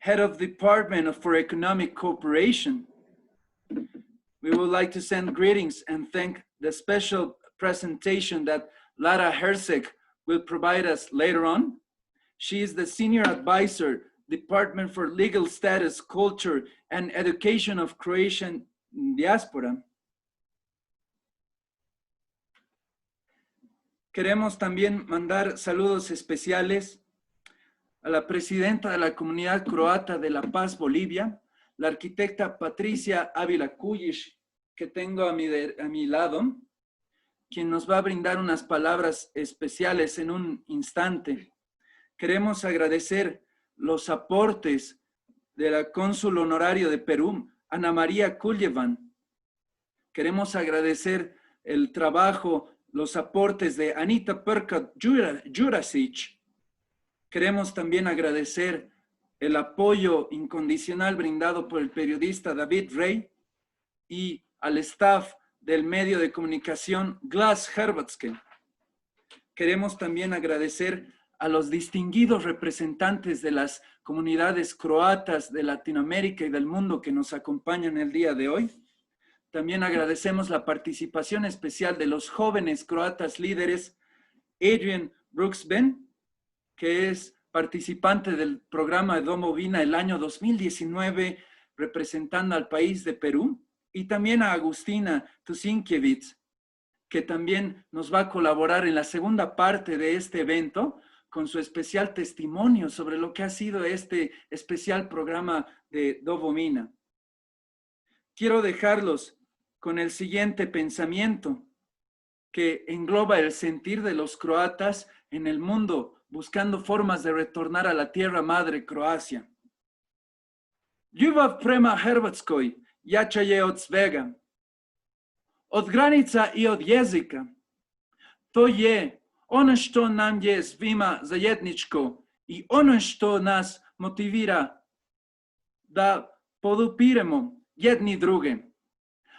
Head of Department for Economic Cooperation. We would like to send greetings and thank the special presentation that Lara Herzeg will provide us later on. She is the Senior Advisor, Department for Legal Status, Culture, and Education of Croatian Diaspora. Queremos también mandar saludos especiales a la presidenta de la Comunidad Croata de La Paz, Bolivia, la arquitecta Patricia Ávila Kujic, que tengo a mi lado, quien nos va a brindar unas palabras especiales en un instante. Queremos agradecer los aportes de la cónsul honorario de Perú, Ana María Kuljevan. Queremos agradecer el trabajo, los aportes de Anita Perka Jurasic. Queremos también agradecer el apoyo incondicional brindado por el periodista David Rey y al staff del medio de comunicación Glass Herbatske. Queremos también agradecer a los distinguidos representantes de las comunidades croatas de Latinoamérica y del mundo que nos acompañan el día de hoy. También agradecemos la participación especial de los jóvenes croatas líderes Adrian Brooks-Ben, que es participante del programa Domovina el año 2019, representando al país de Perú, y también a Agustina Tusinkiewicz, que también nos va a colaborar en la segunda parte de este evento con su especial testimonio sobre lo que ha sido este especial programa de Domovina. Quiero dejarlos con el siguiente pensamiento que engloba el sentir de los croatas en el mundo, buscando formas de retornar a la tierra madre Croacia. Ljubav prema Hrvatskoj jača je od svega, od granica i od jezika. To je ono što nam je svima zajedničko i ono što nas motivira da podupiremo jedni druge,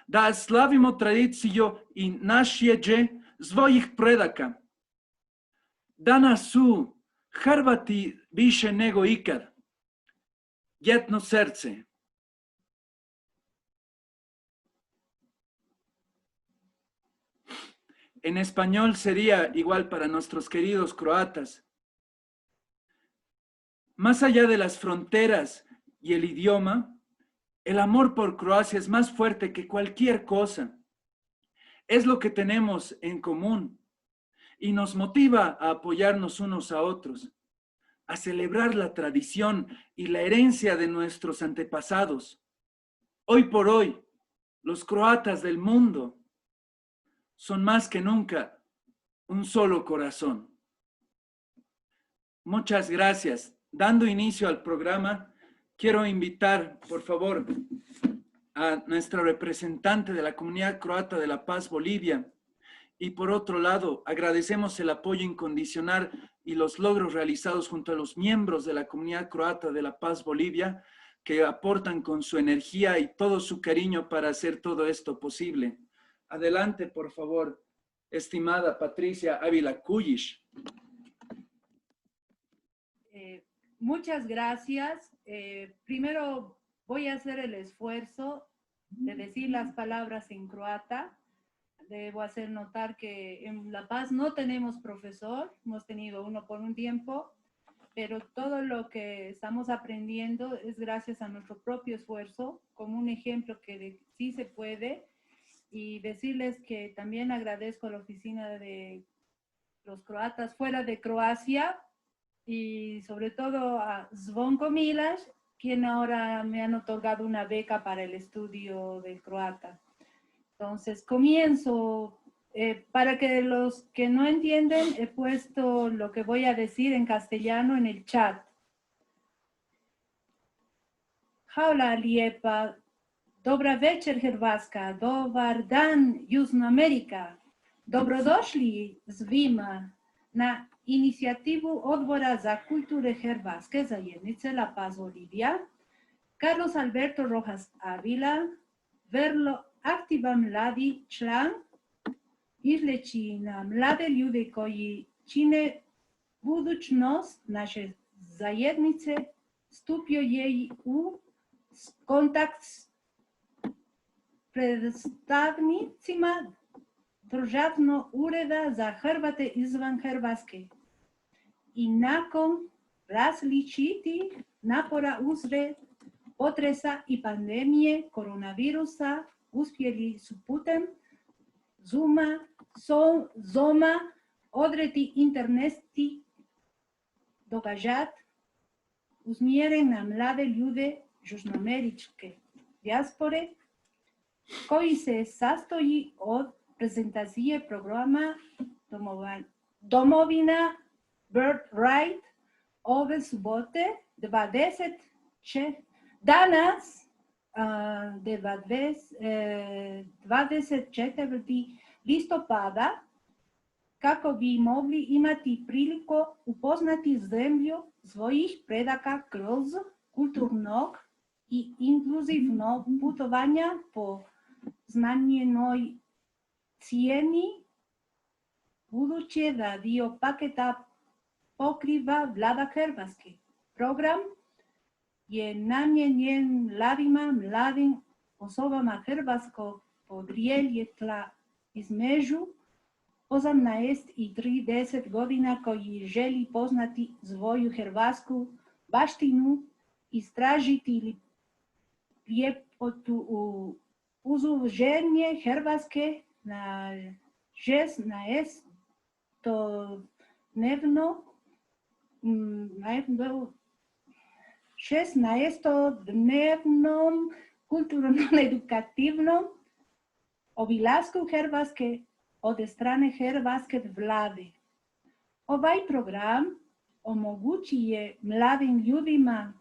da slavimo tradiciju i nasljeđe svojih predaka. Danas su Hrvati više nego ikad. Jedno srce. En español sería igual para nuestros queridos croatas. Más allá de las fronteras y el idioma, el amor por Croacia es más fuerte que cualquier cosa. Es lo que tenemos en común y nos motiva a apoyarnos unos a otros, a celebrar la tradición y la herencia de nuestros antepasados. Hoy por hoy, los croatas del mundo son más que nunca un solo corazón. Muchas gracias. Dando inicio al programa, quiero invitar, por favor, a nuestra representante de la Comunidad Croata de La Paz, Bolivia. Y por otro lado, agradecemos el apoyo incondicional y los logros realizados junto a los miembros de la Comunidad Croata de La Paz, Bolivia, que aportan con su energía y todo su cariño para hacer todo esto posible. Adelante, por favor, estimada Patricia Ávila Kujic. Muchas gracias. Primero voy a hacer el esfuerzo de decir las palabras en croata. Debo hacer notar que en La Paz no tenemos profesor, hemos tenido uno por un tiempo, pero todo lo que estamos aprendiendo es gracias a nuestro propio esfuerzo, como un ejemplo que sí se puede. Y decirles que también agradezco a la Oficina de los Croatas fuera de Croacia y sobre todo a Zvonko Milaš, quien ahora me han otorgado una beca para el estudio del croata. Entonces comienzo, para que los que no entienden, he puesto lo que voy a decir en castellano en el chat. Hvala lijepa. Dobra večer Hrvatska, dobar dan Južna Amerika. Dobrodošli svima na inicijativu Odbora za kulture Hrvatske zajednice La Paz, Bolivia. Carlos Alberto Rojas Avila, vrlo aktivan mladi član, izleći na mlade ljude koji čine budućnost naše zajednice stupio jej u kontakt predstavnicima državnog ureda za Hrvate izvan Hrvatske. I nakon različitih napora usred potresa i pandemije koronavirusa uspjeli su putem Zooma odreti internetski događaj usmjeren na mlade ljude južnoameričke dijaspore, koji se sastoji od prezentacije programa Domovina Birthright ove subote, danas 24. listopada, kako bi mogli imati priliku upoznati zemlju svojih predaka kroz kulturnog i inkluzivnog putovanja po smanjenoj cijeni, budući da dio paketa pokriva Vlada Hrvatske. Program je namijenjen mladim osobama hrvatskog podrijetla između 18 i 30 godina koji želi poznati svoju hrvatsku baštinu, istražiti ljepotu uz uženje Hrvatske na 16-dnevnom kulturno-edukativnom obilasku Hrvatske od strane Hrvatske vlade. Ovaj program omogućuje mladim ljudima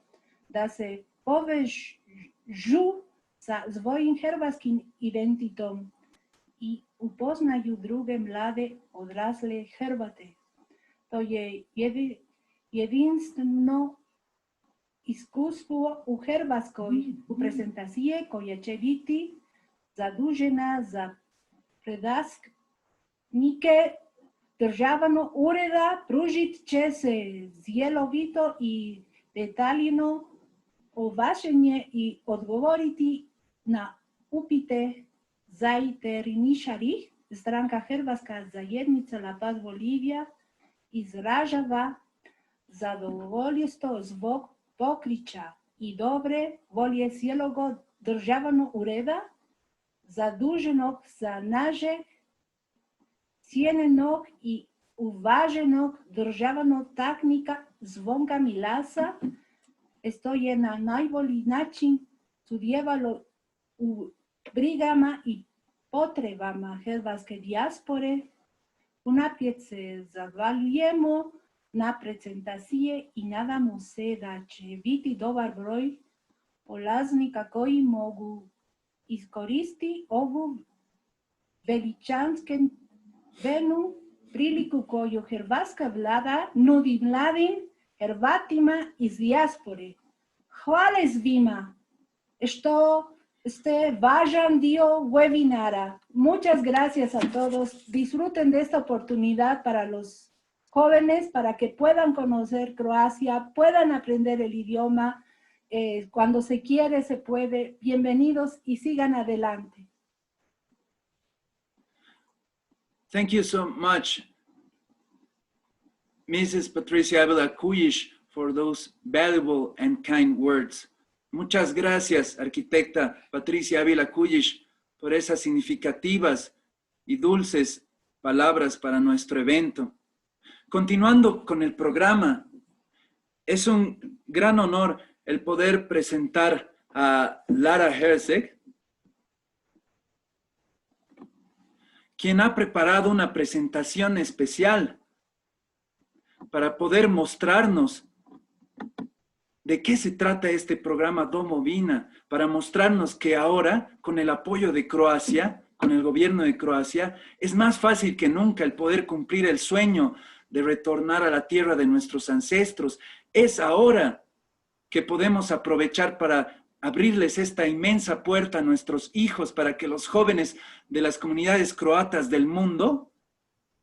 da se povežu sa svojim hrvatskim identitetom i upoznaju druge mlade odrasle Hrvate. To je jedinstveno iskustvo u Hrvatskoj u prezentacije koja će biti zadužena za predstavnike državnog ureda, pružit će se cjelovito i detaljno objašnjenje i odgovoriti na upite zainteresiranih. Stranka Hrvatska zajednica La Paz Bolivija izražava zadovoljstvo zbog pokrića i dobre volje cijelog državnog ureda zaduženog za našeg cijenjenog i uvaženog državnog tajnika Zvonka Milasa, što je na najbolji način sudjelovalo u brigama i potrebama hrvatske dijaspore. Unaprijed se zahvaljujemo na prezentacije i nadamo se da će biti dobar broj polaznika koji mogu iskoristiti ovu veličanstvenu priliku koju hrvatska vlada nudi mladim Hrvatima iz dijaspore. Hvala svima što ste važan dio webinara. Muchas gracias a todos. Disfruten de esta oportunidad para los jóvenes, para que puedan conocer Croacia, puedan aprender el idioma. Cuando se quiere, se puede. Bienvenidos y sigan adelante. Thank you so much, Mrs. Patricia Ávila Cuyish, for those valuable and kind words. Muchas gracias, arquitecta Patricia Ávila Cuyish, por esas significativas y dulces palabras para nuestro evento. Continuando con el programa, es un gran honor el poder presentar a Lara Herzeg, quien ha preparado una presentación especial para poder mostrarnos de qué se trata este programa Domovina, para mostrarnos que ahora, con el apoyo de Croacia, con el gobierno de Croacia, es más fácil que nunca el poder cumplir el sueño de retornar a la tierra de nuestros ancestros. Es ahora que podemos aprovechar para abrirles esta inmensa puerta a nuestros hijos para que los jóvenes de las comunidades croatas del mundo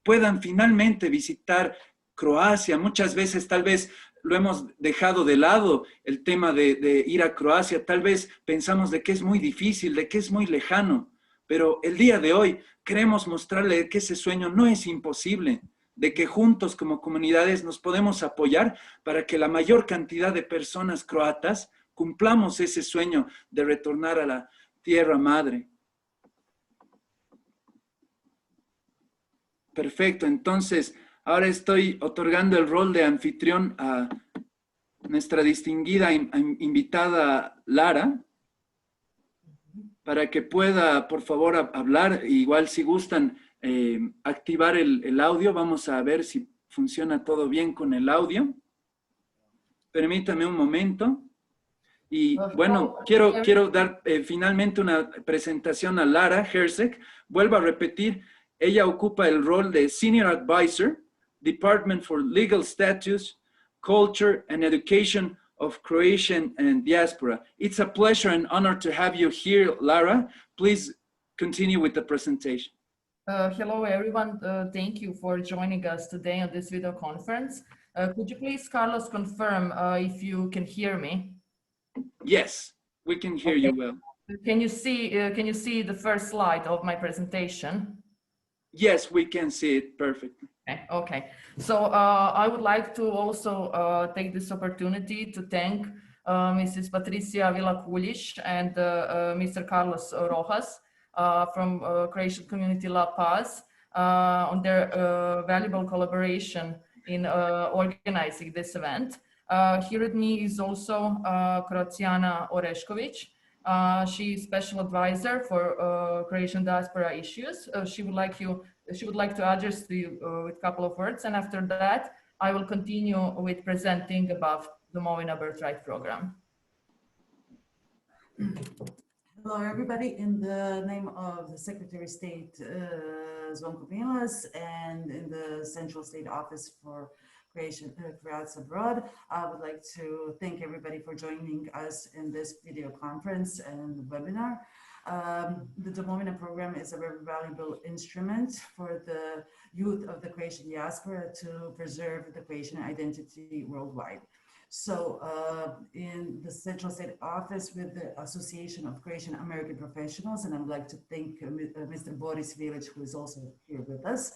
puedan finalmente visitar Croacia. Muchas veces tal vez lo hemos dejado de lado, el tema de ir a Croacia. Tal vez pensamos de que es muy difícil, de que es muy lejano, pero el día de hoy queremos mostrarle que ese sueño no es imposible, de que juntos como comunidades nos podemos apoyar para que la mayor cantidad de personas croatas cumplamos ese sueño de retornar a la tierra madre. Perfecto, entonces ahora estoy otorgando el rol de anfitrión a nuestra distinguida invitada Lara, para que pueda, por favor, hablar. Igual si gustan activar el audio, vamos a ver si funciona todo bien con el audio. Permítame un momento. Y bueno, quiero dar finalmente una presentación a Lara Herzeg. Vuelvo a repetir, ella ocupa el rol de Senior Advisor, Department for Legal Status, Culture and Education of Croatian and Diaspora. It's a pleasure and honor to have you here, Lara. Please continue with the presentation. Hello, everyone. Thank you for joining us today on this video conference. Could you please, Carlos, confirm if you can hear me? Yes, we can hear you well. Can you see the first slide of my presentation? Yes, we can see it perfectly. Okay. So I would like to also take this opportunity to thank Mrs. Patricia Villa-Kuljic and Mr. Carlos Rojas from Croatian Community La Paz on their valuable collaboration in organizing this event. Here with me is also Croatiana Orešković. She is special advisor for Croatian diaspora issues. She would like to address to you with a couple of words, and after that, I will continue with presenting about the Domovina Birthright Program. Hello, everybody. In the name of the Secretary of State, Zvonko Milas, and in the Central State Office for Croats Abroad, I would like to thank everybody for joining us in this video conference and webinar. The Domovina program is a very valuable instrument for the youth of the Croatian diaspora to preserve the Croatian identity worldwide. So in the Central State Office with the Association of Croatian American Professionals, and I would like to thank Mr. Boris Vilic, who is also here with us,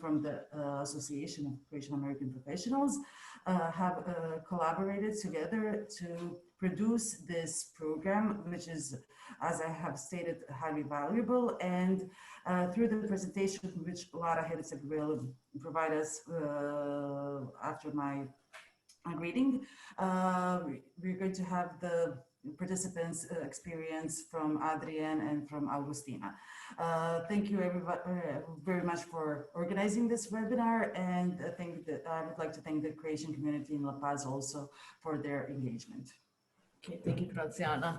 from the Association of Croatian American Professionals, have collaborated together to produce this program, which is, as I have stated, highly valuable. And through the presentation, which Lara Herzeg will provide us after my greeting, we're going to have the participants' experience from Adrian and from Augustina. Thank you everybody very much for organizing this webinar, and I would like to thank the Croatian community in La Paz also for their engagement. Okay, thank you, Graziana.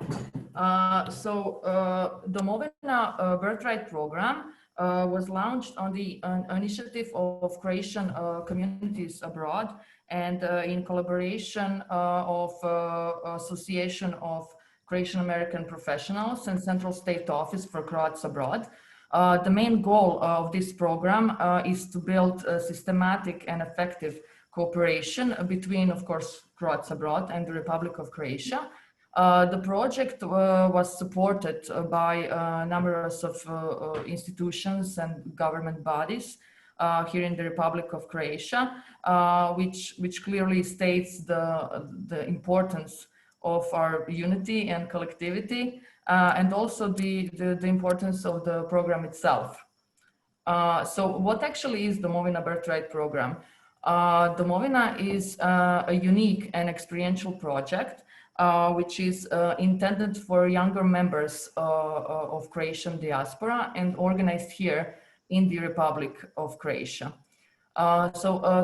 Domovina Birthright Program was launched on the initiative of Croatian communities abroad and in collaboration of Association of Croatian American Professionals and Central State Office for Croats Abroad. The main goal of this program is to build a systematic and effective cooperation between, of course, Croats Abroad and the Republic of Croatia. The project was supported by numerous of institutions and government bodies here in the Republic of Croatia, which clearly states the importance of our unity and collectivity, and also the importance of the program itself. So what actually is the Domovina Birthright Program? Domovina is a unique and experiential project which is intended for younger members of Croatian diaspora and organized here in the Republic of Croatia.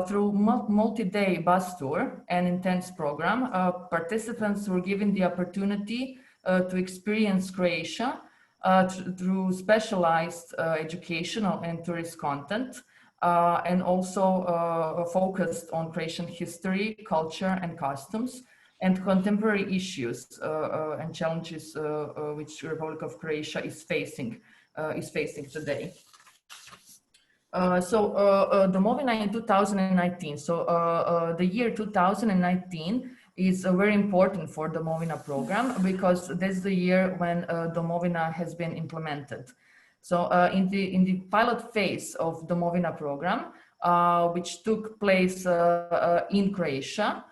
Through multi-day bus tour and intense program, participants were given the opportunity to experience Croatia through specialized educational and tourist content, and also focused on Croatian history, culture, and customs, and contemporary issues and challenges which the Republic of Croatia is facing today. Domovina in 2019. The year 2019 is very important for Domovina program because that's the year when Domovina has been implemented. So in the pilot phase of Domovina program, which took place in Croatia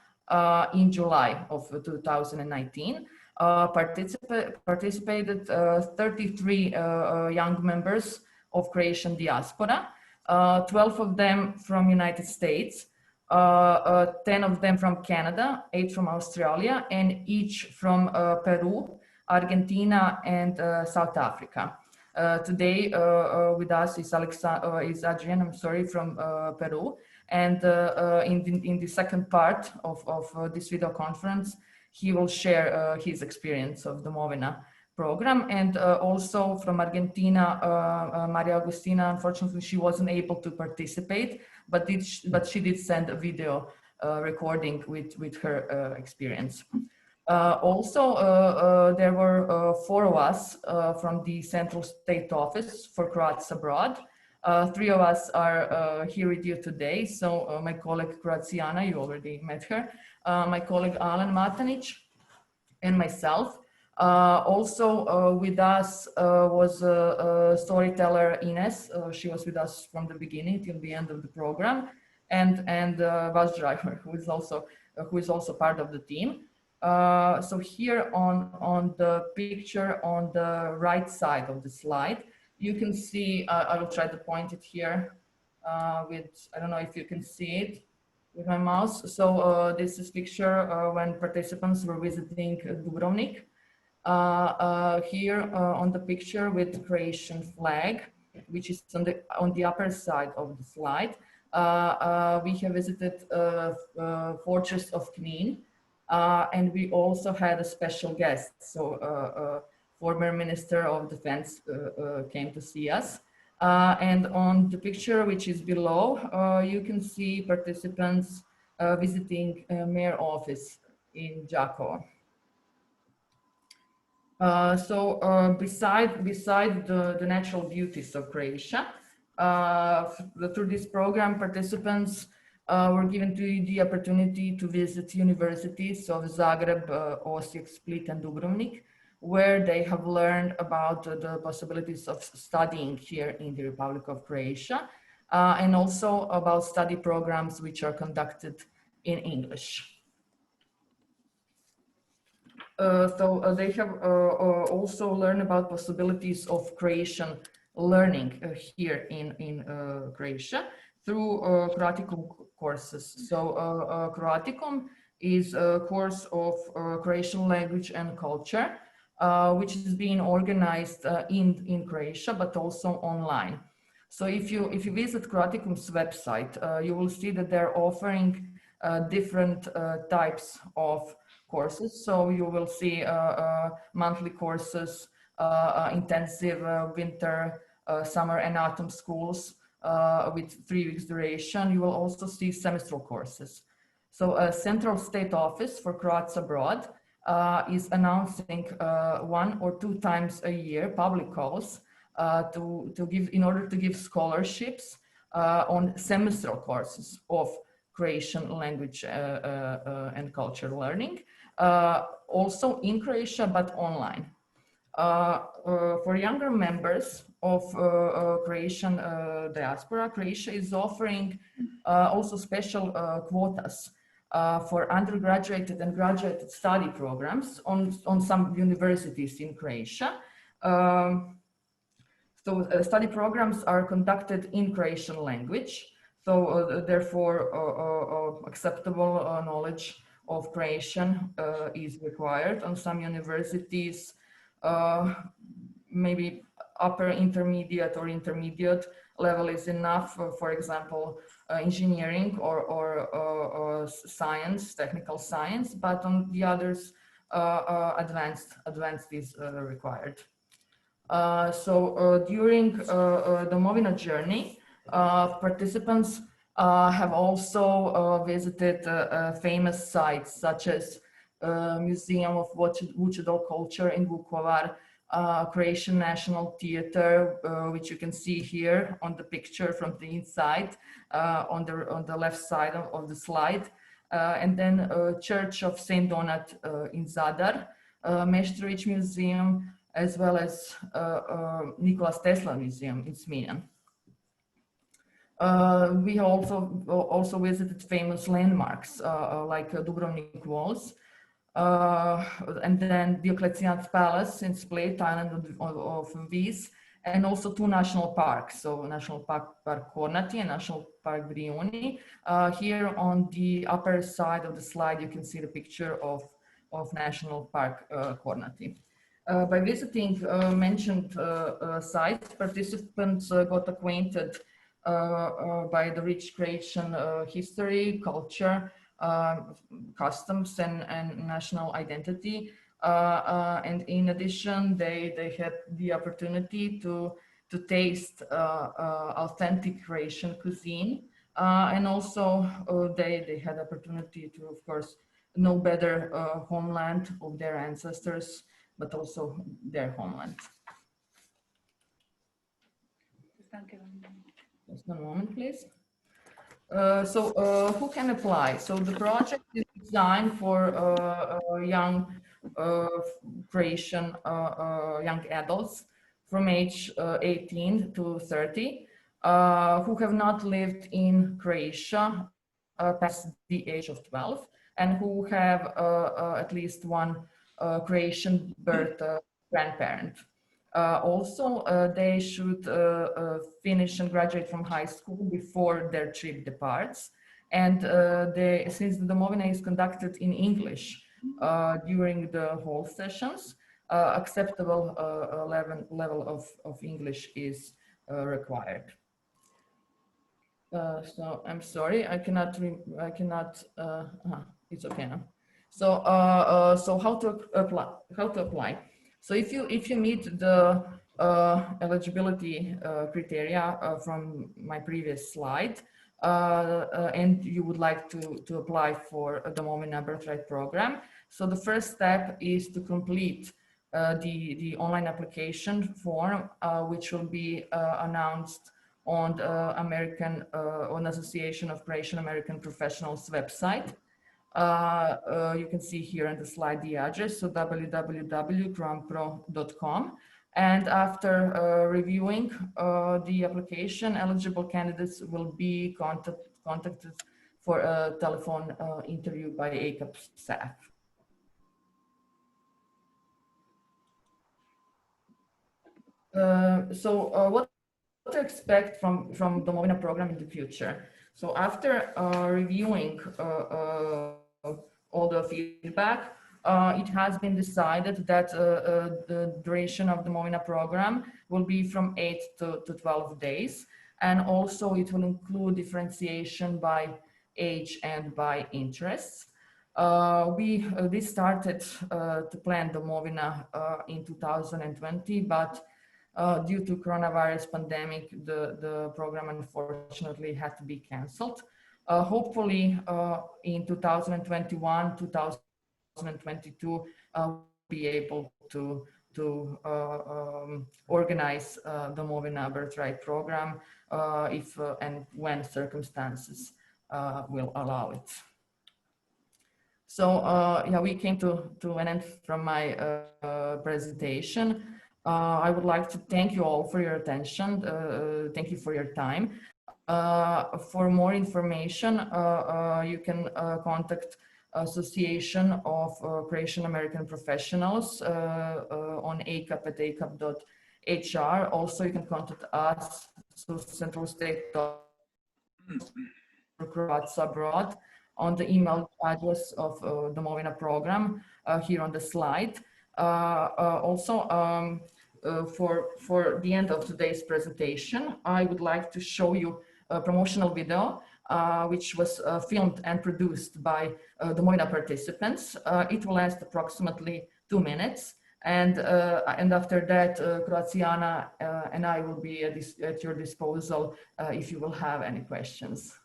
in July of 2019, participated 33 young members of Croatian diaspora. 12 of them from United States, 10 of them from Canada, 8 from Australia, and each from Peru, Argentina, and South Africa. Today with us is Adrian, I'm sorry, from Peru. And in the second part of this video conference, he will share his experience of the Domovina program. And also from Argentina, Maria Agustina, unfortunately, she wasn't able to participate, but she did send a video recording with her experience. There were 4 of us from the Central State Office for Croats Abroad. 3 of us are here with you today. So my colleague Croatiana, you already met her, my colleague Alen Matanic, and myself. With us was storyteller Ines. She was with us from the beginning till the end of the program, and bus driver who is also part of the team. So here on the picture on the right side of the slide, you can see, I will try to point it here with, I don't know if you can see it with my mouse. So this is picture when participants were visiting Dubrovnik. Here on the picture with the Croatian flag, which is on the upper side of the slide, we have visited Fortress of Knin, and we also had a special guest. So former Minister of Defense came to see us. And on the picture, which is below, you can see participants visiting mayor office in Đakovo. Beside the natural beauties of Croatia, through this program, participants were given the opportunity to visit universities of Zagreb, Osijek, Split, and Dubrovnik, where they have learned about the possibilities of studying here in the Republic of Croatia, and also about study programs which are conducted in English. They have also learned about possibilities of Croatian learning here in Croatia through Croaticum courses. So Croaticum is a course of Croatian language and culture, which is being organized in Croatia, but also online. So if you visit Croaticum's website, you will see that they're offering different types of courses. So you will see monthly courses, intensive winter, summer and autumn schools with 3 weeks duration. You will also see semestral courses. So a Central State Office for Croats Abroad is announcing 1 or 2 times a year public calls in order to give scholarships on semestral courses of Croatian language and culture learning, also in Croatia, but online. For younger members of Croatian diaspora, Croatia is offering also special quotas for undergraduate and graduate study programs on some universities in Croatia. Study programs are conducted in Croatian language, so therefore acceptable knowledge of Croatian is required. On some universities, maybe upper intermediate or intermediate level is enough, for example, engineering or science, technical science, but on the others, advanced is required. During the Domovina journey, participants have also visited famous sites such as Museum of Vučedol Culture in Vukovar, Croatian National Theatre, which you can see here on the picture from the inside, on the left side of the slide. And then Church of Saint Donat in Zadar, Meštrović Museum, as well as Nikola Tesla Museum in Smiljan. We also visited famous landmarks like Dubrovnik Walls, and then Diocletian's Palace in Split, island of Vis, and also two national parks, so National Park Kornati and National Park Brijuni. Here on the upper side of the slide, you can see the picture of National Park Kornati. By visiting mentioned sites, participants got acquainted by the rich Croatian history, culture, customs, and national identity. And in addition, they had the opportunity to taste authentic Croatian cuisine. And also they had opportunity to, of course, know better homeland of their ancestors, but also their homeland. Just one moment, please. So who can apply? So the project is designed for young Croatian young adults from age 18 to 30 who have not lived in Croatia past the age of 12 and who have at least one Croatian birth grandparent. Also, they should finish and graduate from high school before their trip departs. And since the Domovina is conducted in English during the whole sessions, acceptable level of English is required. So I'm sorry, I cannot, it's okay now. So, so how to apply? So if you meet the eligibility criteria from my previous slide, and you would like to apply for the Domovina Birthright Program, so the first step is to complete the online application form, which will be announced on the on Association of Croatian American Professionals website. You can see here on the slide the address, so www.croampro.com. And after reviewing the application, eligible candidates will be contacted for a telephone interview by ACAP staff. What to expect from the Domovina program in the future? So after reviewing all the feedback, it has been decided that the duration of the Domovina program will be from 8 to 12 days. And also it will include differentiation by age and by interests. We started to plan the Domovina in 2020, but due to coronavirus pandemic, the program unfortunately had to be canceled. Hopefully in 2021, 2022, we'll be able to organize the Domovina Birthright Program if and when circumstances will allow it. So yeah, we came to an end from my presentation. I would like to thank you all for your attention. Thank you for your time. For more information, you can contact Association of Croatian American Professionals on ACAP at acap.hr. Also, you can contact us, Central Estatal Croats Abroad, on the email address of the Domovina program here on the slide. Also, for the end of today's presentation, I would like to show you a promotional video which was filmed and produced by the Domovina participants. It will last approximately 2 minutes, and after that, Croatiana and I will be at your disposal if you will have any questions.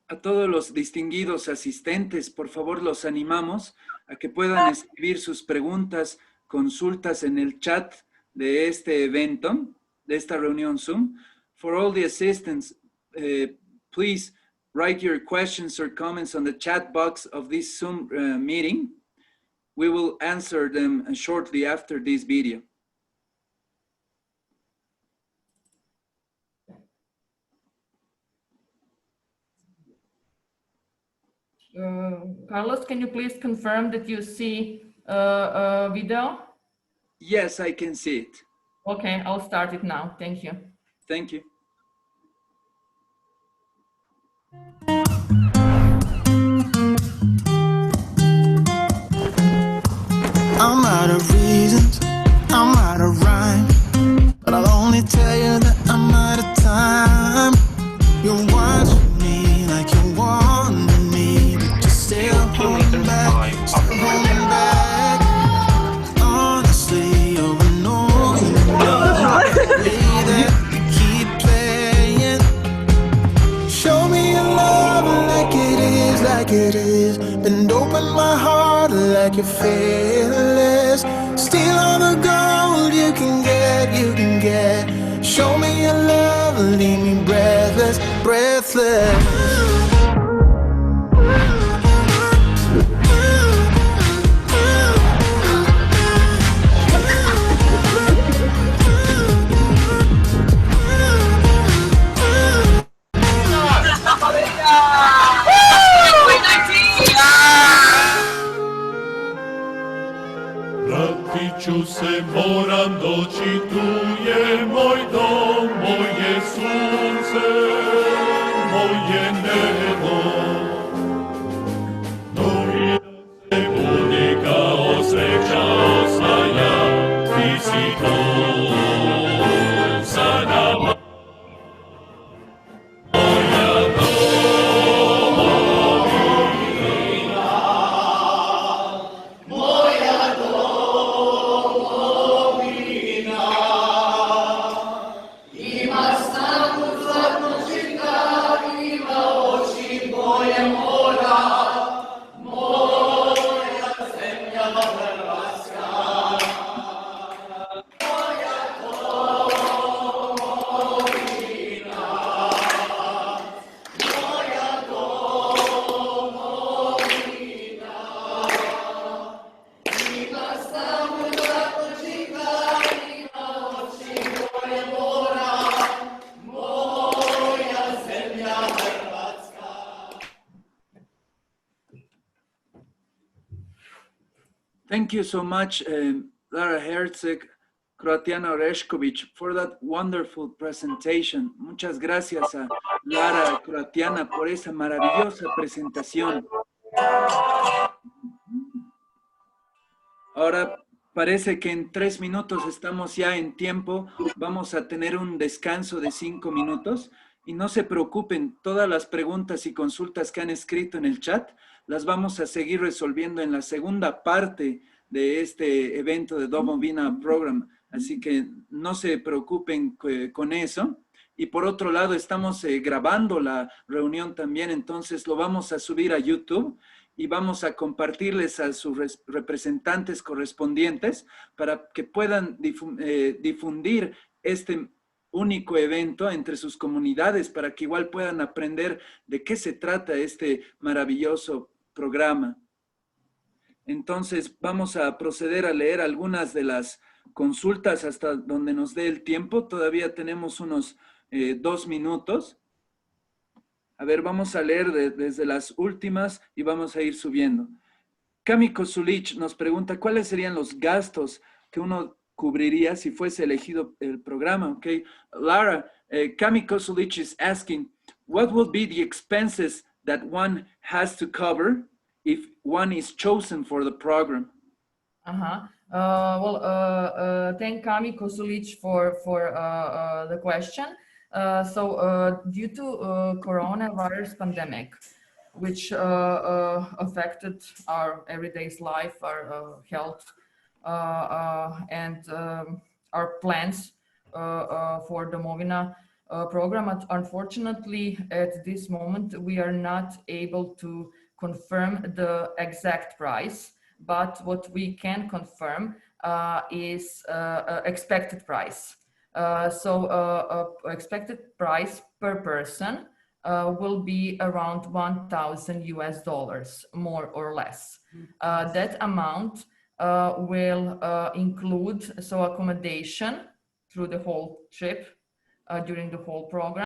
A todos los distinguidos asistentes, por favor, los animamos a que puedan escribir sus preguntas, consultas en el chat de este evento, de esta reunión Zoom. For all the assistants, please write your questions or comments on the chat box of this Zoom meeting. We will answer them shortly after this video. Carlos, can you please confirm that you see a video? Yes, I can see it. Okay, I'll start it now. Thank you. Thank you. I'm out of reasons, I'm out of rhyme, but I'll only tell you that I'm out of time. You're watching me like you want me, but you're still holding back, still holding back. Honestly, you're annoying me. The way that you keep playing. Show me your love like it is, and open my heart like you're fearless. Steal all the gold you can get. Show me your love, leave me breathless, breathless. Vratiću se, moram doći, tu je moj dom, moje sunce, moje nebo. Domovina se budi kao sreća osvaja, ti si tu sa nama. Thank you so much, Lara Herzeg, Croatiana Orešković, for that wonderful presentation. Muchas gracias a Lara Croatiana por esa maravillosa presentación. Ahora parece que en 3 minutos estamos ya en tiempo. Vamos a tener un descanso de 5 minutos. Y no se preocupen, todas las preguntas y consultas que han escrito en el chat las vamos a seguir resolviendo en la segunda parte de este evento de Domovina Program. Así que no se preocupen con eso. Y por otro lado, estamos grabando la reunión también, entonces lo vamos a subir a YouTube y vamos a compartirles a sus representantes correspondientes para que puedan difundir este único evento entre sus comunidades para que igual puedan aprender de qué se trata este maravilloso programa. Entonces vamos a proceder a leer algunas de las consultas hasta donde nos dé el tiempo. Todavía tenemos unos 2 minutos. A ver, vamos a leer desde las últimas y vamos a ir subiendo. Kami Kosulich nos pregunta, ¿cuáles serían los gastos que uno cubriría si fuese elegido el programa? Okay. Lara, Kami Kosulich is asking, what would be the expenses that one has to cover if one is chosen for the program? Thank Kami Kosulich for the question. Due to coronavirus pandemic, which affected our everyday life, our health, and our plans for Domovina, program. Unfortunately, at this moment, we are not able to confirm the exact price, but what we can confirm is expected price. Expected price per person will be around $1,000 more or less. That amount will include accommodation through the whole trip during the whole program.